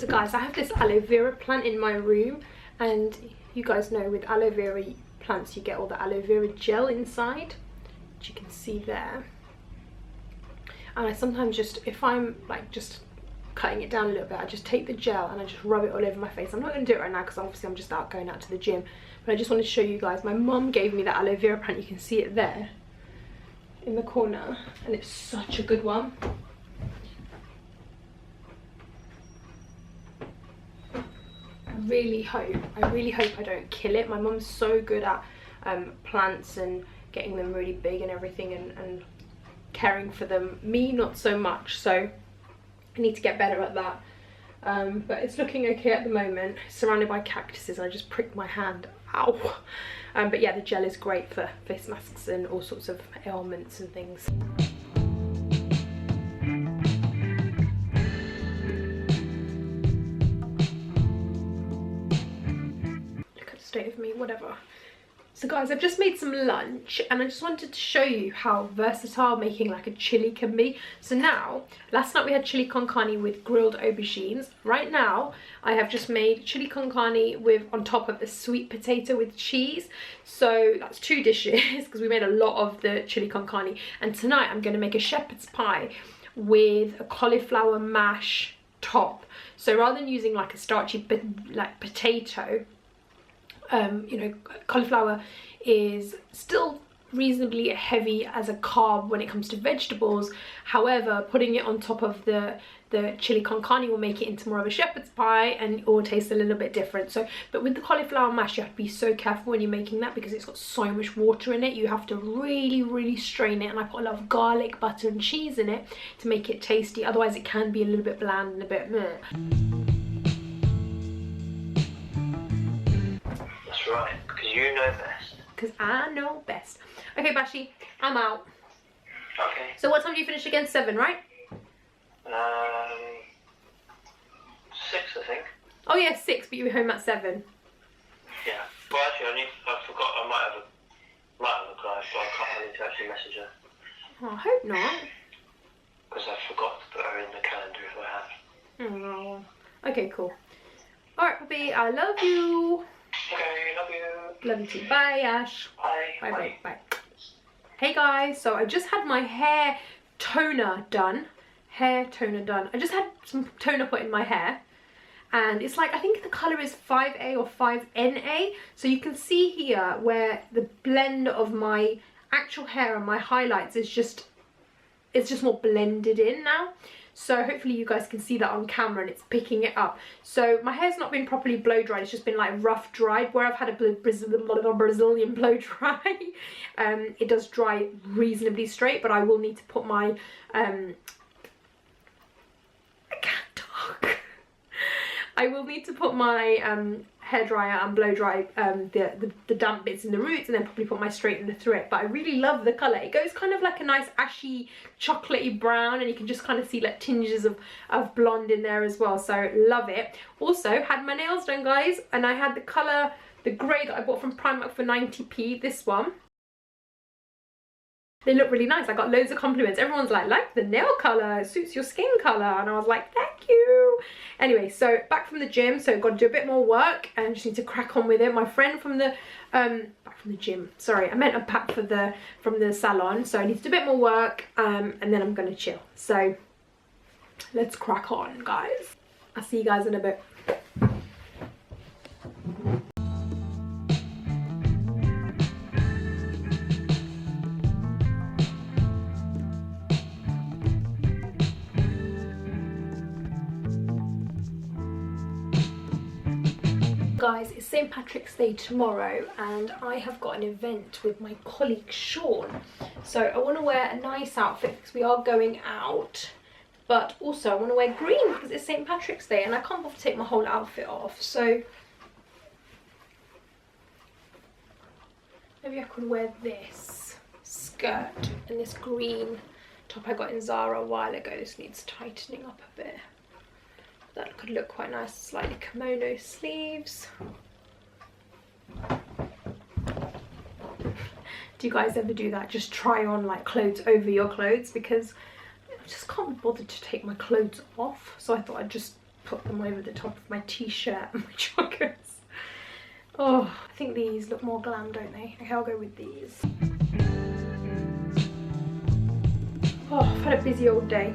So guys, I have this aloe vera plant in my room, and you guys know with aloe vera plants you get all the aloe vera gel inside, which you can see there. And I sometimes just, if I'm like just cutting it down a little bit, I just take the gel and I just rub it all over my face. I'm not going to do it right now because obviously I'm just going out to the gym, but I just wanted to show you guys. My mum gave me that aloe vera plant, you can see it there in the corner, and it's such a good one. I really hope I don't kill it. My mum's so good at plants and getting them really big and everything, and caring for them. Me, not so much, so I need to get better at that. But it's looking okay at the moment. It's surrounded by cactuses. I just pricked my hand. Ow. But yeah, the gel is great for face masks and all sorts of ailments and things. Look at the state of me, whatever. So guys, I've just made some lunch and I just wanted to show you how versatile making like a chili can be. So now, last night we had chili con carne with grilled aubergines. Right now, I have just made chili con carne with, on top of a sweet potato with cheese. So that's 2 dishes because we made a lot of the chili con carne. And tonight I'm going to make a shepherd's pie with a cauliflower mash top. So rather than using like a starchy like potato, you know, cauliflower is still reasonably heavy as a carb when it comes to vegetables. However, putting it on top of the chili con carne will make it into more of a shepherd's pie and it will taste a little bit different. So, but with the cauliflower mash, you have to be so careful when you're making that because it's got so much water in it. You have to really strain it, and I put a lot of garlic, butter and cheese in it to make it tasty. Otherwise it can be a little bit bland and a bit meh. Right, because you know best. Because I know best. Okay, Bashi, I'm out. Okay. So what time do you finish again? 7, right? 6, I think. Oh yeah, 6, but you were home at 7. Yeah. Well, actually, I forgot. I might have a class, so I need to actually message her. Oh, I hope not. Because I forgot to put her in the calendar if I had. Oh. Okay, cool. Alright, Poppy, I love you. Okay, love you. Love you too. Bye, Ash. Bye. Bye. Hey guys, so I just had my hair toner done. I just had some toner put in my hair. And it's like, I think the colour is 5A or 5NA. So you can see here where the blend of my actual hair and my highlights is just, it's just more blended in now. So hopefully you guys can see that on camera and it's picking it up. So my hair's not been properly blow dried, it's just been like rough dried. Where I've had a Brazilian blow dry, it does dry reasonably straight, but I will need to put my, I can't talk. I will need to put my hairdryer and blow dry the damp bits in the roots, and then probably put my straightener through it. But I really love the colour. It goes kind of like a nice ashy chocolatey brown, and you can just kind of see like tinges of blonde in there as well. So love it. Also had my nails done, guys, and I had the colour, the grey that I bought from Primark for 90p, this one. They look really nice. I got loads of compliments. Everyone's like the nail colour, it suits your skin colour, and I was like, thank you. Anyway, so back from the gym, so got to do a bit more work and just need to crack on with it. My friend from the back from the gym, sorry, I meant back from the salon, so I need to do a bit more work, and then I'm gonna chill. So let's crack on, guys. I'll see you guys in a bit. Guys, it's St. Patrick's Day tomorrow and I have got an event with my colleague Sean. So I want to wear a nice outfit because we are going out, but also I want to wear green because it's St. Patrick's Day and I can't bother to take my whole outfit off. So maybe I could wear this skirt and this green top I got in Zara a while ago. This needs tightening up a bit. That could look quite nice, slightly kimono sleeves. Do you guys ever do that? Just try on like clothes over your clothes, because I just can't be bothered to take my clothes off. So I thought I'd just put them over the top of my t-shirt and my joggers. Oh, I think these look more glam, don't they? Okay, I'll go with these. Oh, I've had a busy old day.